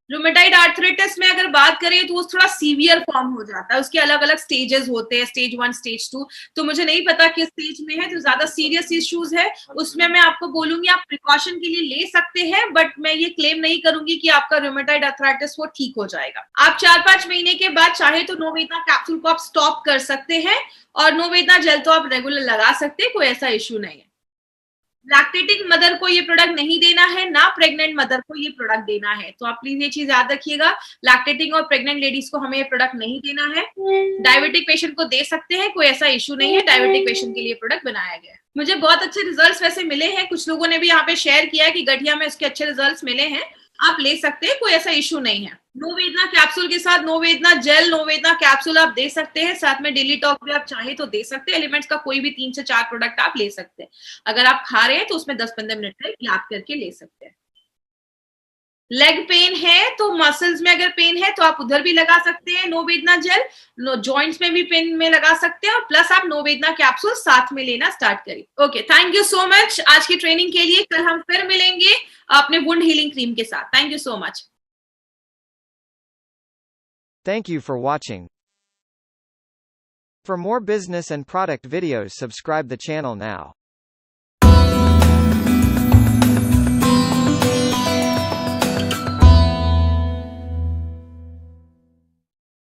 रूमेटाइड आर्थराइटिस में अगर बात करें तो वो थोड़ा सीवियर फॉर्म हो जाता है, उसके अलग अलग स्टेजेस होते हैं, स्टेज 1, स्टेज 2, तो मुझे नहीं पता किस स्टेज में है, तो ज्यादा सीरियस इश्यूज है उसमें मैं आपको बोलूंगी आप प्रिकॉशन के लिए ले सकते हैं, बट मैं ये क्लेम नहीं करूंगी कि आपका रूमेटाइड आर्थराइटिस वो ठीक हो जाएगा। आप 4-5 महीने के बाद चाहे तो नो वेदना कैप्सूल को आप स्टॉप कर सकते हैं, और नो वेदना जेल तो आप रेगुलर लगा सकते हैं, कोई ऐसा इश्यू नहीं है। लैक्टेटिंग मदर को ये प्रोडक्ट नहीं देना है, ना प्रेग्नेंट मदर को ये प्रोडक्ट देना है, तो आप प्लीज ये चीज याद रखिएगा। लैक्टेटिंग और प्रेग्नेंट लेडीज को हमें ये प्रोडक्ट नहीं देना है। डायबिटिक पेशेंट को दे सकते हैं, कोई ऐसा इशू नहीं है, डायबिटिक पेशेंट के लिए प्रोडक्ट बनाया गया है। मुझे बहुत अच्छे रिजल्ट्स वैसे मिले हैं, कुछ लोगों ने भी यहाँ पे शेयर किया है कि गठिया में उसके अच्छे रिजल्ट्स मिले हैं, आप ले सकते हैं, कोई ऐसा इशू नहीं है। नो वेदना कैप्सूल के साथ no Vedna jail, no Vedna capsule आप दे सकते हैं, साथ में डेली टॉक भी आप चाहे तो दे सकते हैं। एलिमेंट्स का कोई भी 3 से 4 प्रोडक्ट आप ले सकते हैं। अगर आप खा रहे हैं तो उसमें 10-15 मिनट का गैप करके ले सकते हैं। लेग पेन है तो मसल्स में अगर पेन है तो आप उधर भी लगा सकते हैं नो वेदना जेल, जॉइंट्स में भी पेन में लगा सकते हैं, और प्लस आप नो वेदना कैप्सूल साथ में लेना स्टार्ट करिए। Okay, thank you so much आज की ट्रेनिंग के लिए। कल हम फिर मिलेंगे अपने वुंड हीलिंग क्रीम के साथ। Thank you so much. Thank you for watching. For more business and product videos, subscribe the channel now.